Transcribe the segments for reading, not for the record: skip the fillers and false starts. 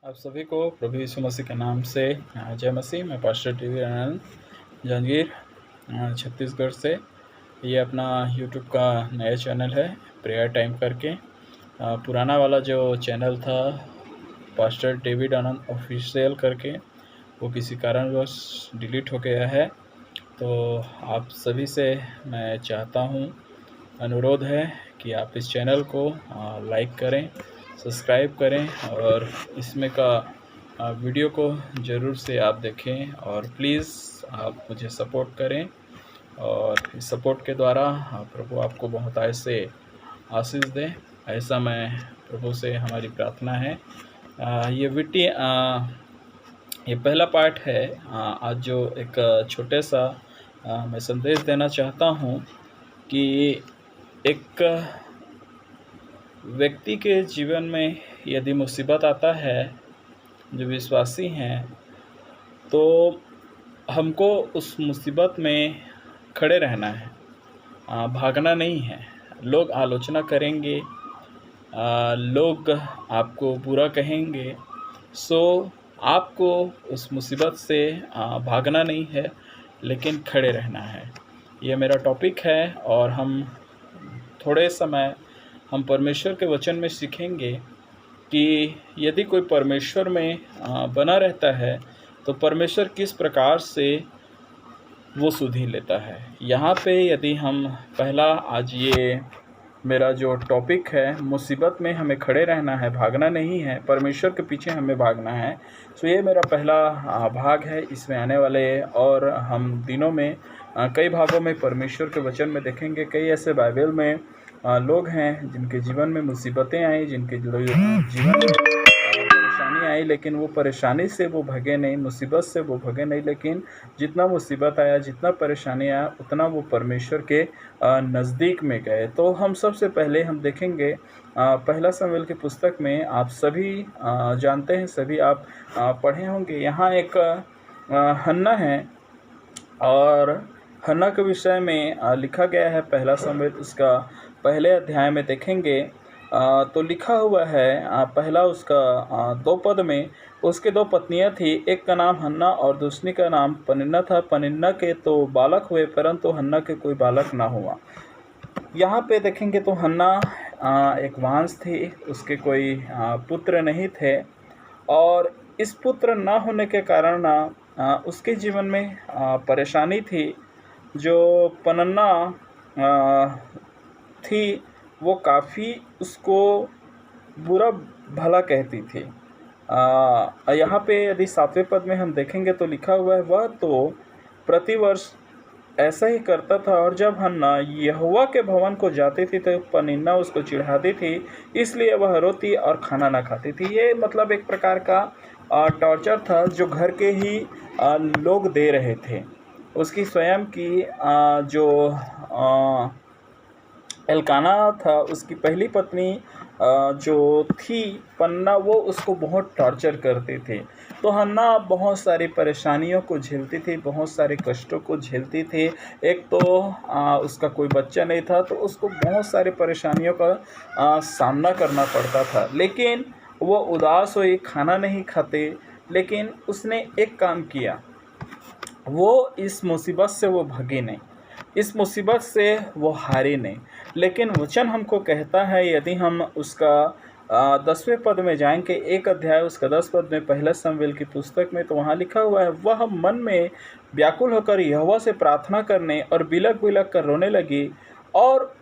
आप सभी को प्रभु यीशु मसीह के नाम से जय मसीह। मैं पास्टर टीवी आनंद जहांगीर छत्तीसगढ़ से। ये अपना यूट्यूब का नया चैनल है प्रेयर टाइम करके। पुराना वाला जो चैनल था पास्टर डेविड आनंद ऑफिशियल करके, वो किसी कारणवश डिलीट हो गया है। तो आप सभी से मैं चाहता हूँ, अनुरोध है कि आप इस चैनल को लाइक करें, सब्सक्राइब करें और इसमें का वीडियो को ज़रूर से आप देखें और प्लीज़ आप मुझे सपोर्ट करें। और इस सपोर्ट के द्वारा प्रभु आपको बहुत ऐसे आशीष दें, ऐसा मैं प्रभु से हमारी प्रार्थना है। ये पहला पार्ट है। आज जो एक छोटे सा मैं संदेश देना चाहता हूँ कि एक व्यक्ति के जीवन में यदि मुसीबत आता है, जो विश्वासी हैं, तो हमको उस मुसीबत में खड़े रहना है, भागना नहीं है। लोग आलोचना करेंगे, लोग आपको बुरा कहेंगे, सो आपको उस मुसीबत से भागना नहीं है, लेकिन खड़े रहना है। ये मेरा टॉपिक है और हम थोड़े समय हम परमेश्वर के वचन में सीखेंगे कि यदि कोई परमेश्वर में बना रहता है तो परमेश्वर किस प्रकार से वो सुधि लेता है। यहाँ पे यदि हम पहला, आज ये मेरा जो टॉपिक है, मुसीबत में हमें खड़े रहना है, भागना नहीं है, परमेश्वर के पीछे हमें भागना है। तो ये मेरा पहला भाग है। इसमें आने वाले और हम दिनों में कई भागों में परमेश्वर के वचन में देखेंगे। कई ऐसे बाइबल में लोग हैं जिनके जीवन में मुसीबतें आई, जिनके जीवन में परेशानी आई, लेकिन वो परेशानी से वो भगे नहीं, मुसीबत से वो भगे नहीं, लेकिन जितना मुसीबत आया, जितना परेशानी आया, उतना वो परमेश्वर के नज़दीक में गए। तो हम सबसे पहले हम देखेंगे पहला शमूएल की पुस्तक में। आप सभी जानते हैं, सभी आप पढ़े होंगे। यहाँ एक हन्ना है और हन्ना के विषय में लिखा गया है। पहला शमूएल उसका पहले अध्याय में देखेंगे तो लिखा हुआ है, पहला उसका 2 पद में, उसके 2 पत्नियां थी, एक का नाम हन्ना और दूसरी का नाम पनिन्ना था। पनिन्ना के तो बालक हुए, परंतु हन्ना के कोई बालक ना हुआ। यहाँ पे देखेंगे तो हन्ना एक वांस थी, उसके कोई पुत्र नहीं थे, और इस पुत्र ना होने के कारण उसके जीवन में परेशानी थी। जो पनिन्ना थी वो काफ़ी उसको बुरा भला कहती थी। यहाँ पे यदि 7वें पद में हम देखेंगे तो लिखा हुआ है, वह तो प्रतिवर्ष ऐसा ही करता था, और जब हन्ना यहोवा के भवन को जाती थी तो पनिन्ना उसको चिढ़ाती थी, इसलिए वह रोती और खाना ना खाती थी। ये मतलब एक प्रकार का टॉर्चर था जो घर के ही लोग दे रहे थे। उसकी स्वयं की जो एल्काना था, उसकी पहली पत्नी जो थी पन्ना, वो उसको बहुत टॉर्चर करती थी। तो हन्ना बहुत सारी परेशानियों को झेलती थी, बहुत सारे कष्टों को झेलती थी। एक तो उसका कोई बच्चा नहीं था, तो उसको बहुत सारी परेशानियों का सामना करना पड़ता था। लेकिन वो उदास हुई, खाना नहीं खाते, लेकिन उसने एक काम किया, वो इस मुसीबत से वो भगी नहीं, इस मुसीबत से वो हारी नहीं। लेकिन वचन हमको कहता है, यदि हम उसका 10वें पद में जाएंगे, एक अध्याय उसका 10 पद में पहला शमूएल की पुस्तक में, तो वहाँ लिखा हुआ है, वह मन में व्याकुल होकर यहोवा से प्रार्थना करने और बिलक बिलक कर रोने लगी, और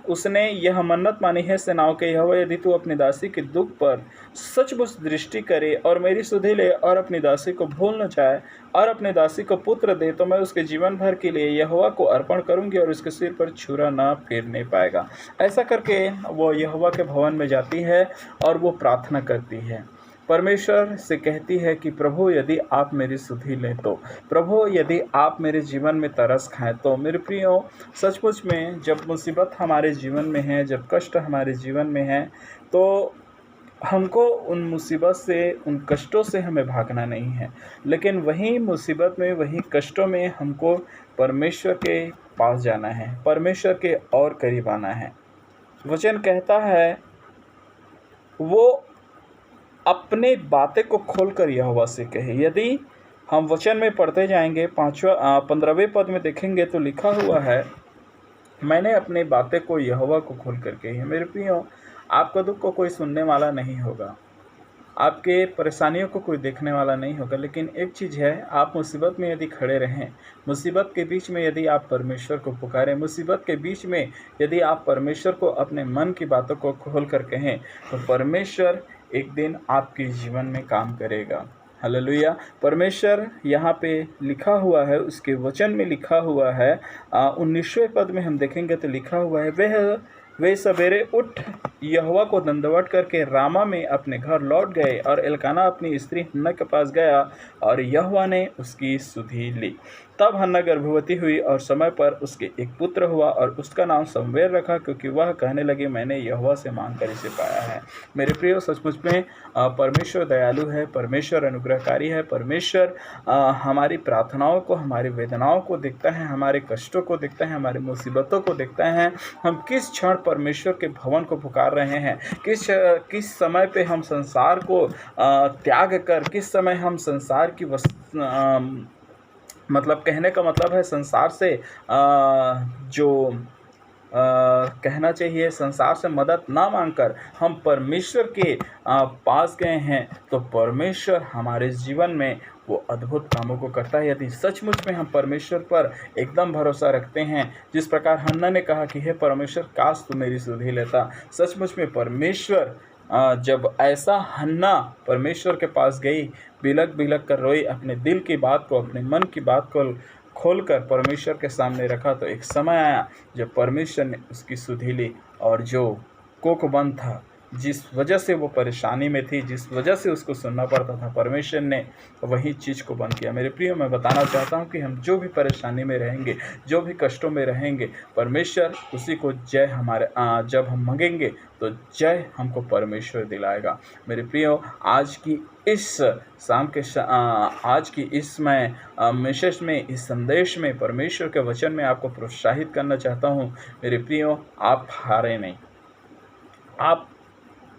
उसने यह मन्नत मानी है, सेनाओं के यहोवा, यदि तू अपनी दासी के दुख पर सचमुच दृष्टि करे और मेरी सुधि ले और अपनी दासी को भूल न जाए और अपनी दासी को पुत्र दे, तो मैं उसके जीवन भर के लिए यहोवा को अर्पण करूंगी और उसके सिर पर छुरा ना फिरने पाएगा। ऐसा करके वो यहोवा के भवन में जाती है और वो प्रार्थना करती है, परमेश्वर से कहती है कि प्रभु यदि आप मेरी सुधि लें तो, प्रभु यदि आप मेरे जीवन में तरस खाएं तो। मेरे प्रियो, सचमुच में जब मुसीबत हमारे जीवन में है, जब कष्ट हमारे जीवन में है, तो हमको उन मुसीबत से, उन कष्टों से हमें भागना नहीं है, लेकिन वही मुसीबत में, वही कष्टों में हमको परमेश्वर के पास जाना है, परमेश्वर के और करीब आना है। वचन कहता है, वो अपने बातें को खोलकर यहोवा से कहे। यदि हम वचन में पढ़ते जाएंगे 15वें पद में देखेंगे तो लिखा हुआ है, मैंने अपनी बातें को यहोवा को खोल कर कही है। मेरे प्रियो, आपका दुख को कोई सुनने वाला नहीं होगा, आपके परेशानियों को कोई देखने वाला नहीं होगा, लेकिन एक चीज़ है, आप मुसीबत में यदि खड़े रहें, मुसीबत के बीच में यदि आप परमेश्वर को पुकारें, मुसीबत के बीच में यदि आप परमेश्वर को अपने मन की बातों को खोल कर कहें, तो परमेश्वर एक दिन आपके जीवन में काम करेगा। हालेलुया। परमेश्वर यहाँ पे लिखा हुआ है, उसके वचन में लिखा हुआ है, 19वें पद में हम देखेंगे तो लिखा हुआ है, वे सवेरे उठ यहोवा को दंडवत करके रामा में अपने घर लौट गए, और एल्काना अपनी स्त्री हन्ना के पास गया और यहोवा ने उसकी सुधि ली। तब हन्ना गर्भवती हुई और समय पर उसके एक पुत्र हुआ और उसका नाम समवेल रखा, क्योंकि वह कहने लगी, मैंने यहोवा से मांग कर इसे पाया है। मेरे प्रियो, सचमुच में परमेश्वर दयालु है, परमेश्वर अनुग्रहकारी है, परमेश्वर हमारी प्रार्थनाओं को, हमारी वेदनाओं को देखता है, हमारे कष्टों को देखता है, हमारी मुसीबतों को देखता है। हम किस क्षण परमेश्वर के भवन को पुकार रहे हैं, किस समय पे हम संसार को त्याग कर, किस समय हम संसार की मतलब कहने का मतलब है संसार से कहना चाहिए, संसार से मदद ना मांगकर हम परमेश्वर के पास गए हैं, तो परमेश्वर हमारे जीवन में वो अद्भुत कामों को करता है। यदि सचमुच में हम परमेश्वर पर एकदम भरोसा रखते हैं, जिस प्रकार हन्ना ने कहा कि हे परमेश्वर, काश तू मेरी सुधि लेता। सचमुच में परमेश्वर जब ऐसा हन्ना परमेश्वर के पास गई, बिलक बिलक कर रोई, अपने दिल की बात को, अपने मन की बात को खोलकर परमेश्वर के सामने रखा, तो एक समय आया जब परमेश्वर ने उसकी सुधि ली, और जो कोख बंद था, जिस वजह से वो परेशानी में थी, जिस वजह से उसको सुनना पड़ता था, परमेश्वर ने वही चीज़ को बंद किया। मेरे प्रियो, मैं बताना चाहता हूँ कि हम जो भी परेशानी में रहेंगे, जो भी कष्टों में रहेंगे, परमेश्वर उसी को जय हमारे जब हम मांगेंगे तो जय हमको परमेश्वर दिलाएगा। मेरे प्रियो, आज की इस शाम के आज की इस मैसेज में, इस संदेश में, परमेश्वर के वचन में आपको प्रोत्साहित करना चाहता हूँ। मेरे प्रियो, आप हारे नहीं, आप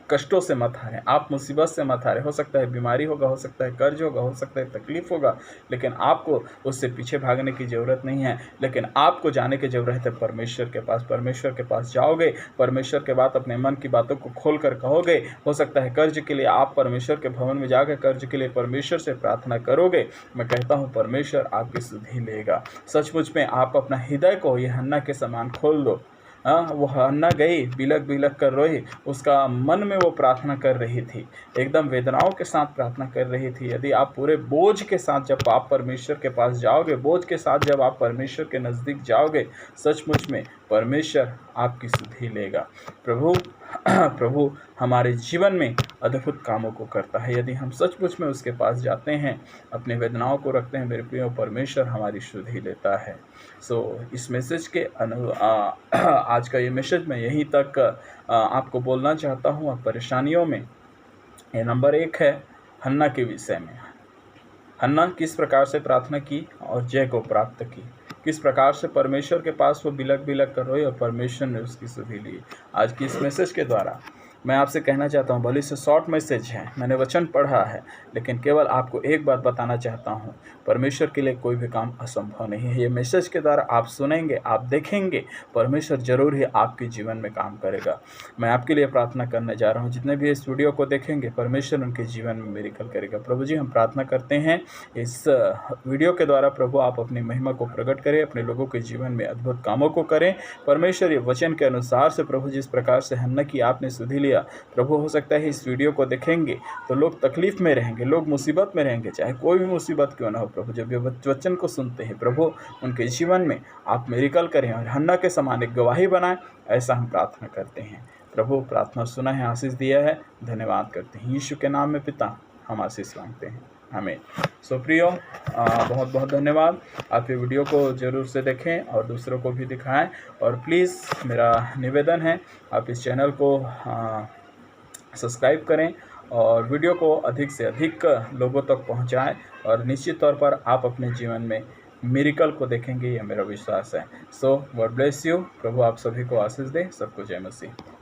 कष्टों से मत हारें, आप मुसीबत से मत हारें। हो सकता है बीमारी होगा, हो सकता है कर्ज होगा, हो सकता है तकलीफ होगा, लेकिन आपको उससे पीछे भागने की ज़रूरत नहीं है, लेकिन आपको जाने की ज़रूरत है परमेश्वर के पास। परमेश्वर के पास जाओगे, परमेश्वर के बाद अपने मन की बातों को खोल कर कहोगे। हो सकता है कर्ज के लिए आप परमेश्वर के भवन में जाकर कर्ज के लिए परमेश्वर से प्रार्थना करोगे। मैं कहता हूँ परमेश्वर आपकी सुधि लेगा। सचमुच में आप अपना हृदय को ये हन्ना के समान खोल दो। वो हन्ना गई, बिलक बिलक कर रोई, उसका मन में वो प्रार्थना कर रही थी, एकदम वेदनाओं के साथ प्रार्थना कर रही थी। यदि आप पूरे बोझ के साथ जब आप परमेश्वर के पास जाओगे, बोझ के साथ जब आप परमेश्वर के नज़दीक जाओगे, सचमुच में परमेश्वर आपकी सुधि लेगा। प्रभु हमारे जीवन में अद्भुत कामों को करता है। यदि हम सचमुच में उसके पास जाते हैं, अपने वेदनाओं को रखते हैं, मेरे प्रियो, परमेश्वर हमारी सुधि लेता है। इस मैसेज के आज का ये मैसेज मैं यहीं तक आपको बोलना चाहता हूँ। परेशानियों में ये नंबर 1 है हन्ना के विषय में। हन्ना किस प्रकार से प्रार्थना की और जय को प्राप्त की, किस प्रकार से परमेश्वर के पास वो बिलक बिलक कर रोई और परमेश्वर ने उसकी सुधि ली। आज की इस मैसेज के द्वारा मैं आपसे कहना चाहता हूँ, भले से शॉर्ट मैसेज है, मैंने वचन पढ़ा है, लेकिन केवल आपको एक बात बताना चाहता हूँ, परमेश्वर के लिए कोई भी काम असंभव नहीं है। ये मैसेज के द्वारा आप सुनेंगे, आप देखेंगे, परमेश्वर जरूर ही आपके जीवन में काम करेगा। मैं आपके लिए प्रार्थना करने जा रहा हूँ, जितने भी इस वीडियो को देखेंगे, परमेश्वर उनके जीवन में मिरेकल करेगा। प्रभु जी, हम प्रार्थना करते हैं इस वीडियो के द्वारा, प्रभु आप अपनी महिमा को प्रकट करें, अपने लोगों के जीवन में अद्भुत कामों को करें। परमेश्वर, ये वचन के अनुसार से प्रभु जिस प्रकार से हन्ना की आपने सुधि लिया, प्रभु हो सकता है इस वीडियो को देखेंगे तो लोग तकलीफ में रहेंगे, लोग मुसीबत में रहेंगे, चाहे कोई भी मुसीबत क्यों ना हो। प्रभु जब ये वचन को सुनते हैं, प्रभु उनके जीवन में आप मिरेकल करें और हन्ना के समान एक गवाही बनाएं, ऐसा हम प्रार्थना करते हैं। प्रभु प्रार्थना सुना है, आशीष दिया है, धन्यवाद करते हैं। यीशु के नाम में पिता हम आशीष मांगते हैं, हमें। प्रियो, बहुत बहुत धन्यवाद। आप ये वीडियो को ज़रूर से देखें और दूसरों को भी दिखाएं, और प्लीज़ मेरा निवेदन है आप इस चैनल को सब्सक्राइब करें और वीडियो को अधिक से अधिक लोगों तक पहुंचाएं, और निश्चित तौर पर आप अपने जीवन में मिरेकल को देखेंगे, यह मेरा विश्वास है। God bless you. प्रभु आप सभी को आशीष दे। सबको जय मसीह।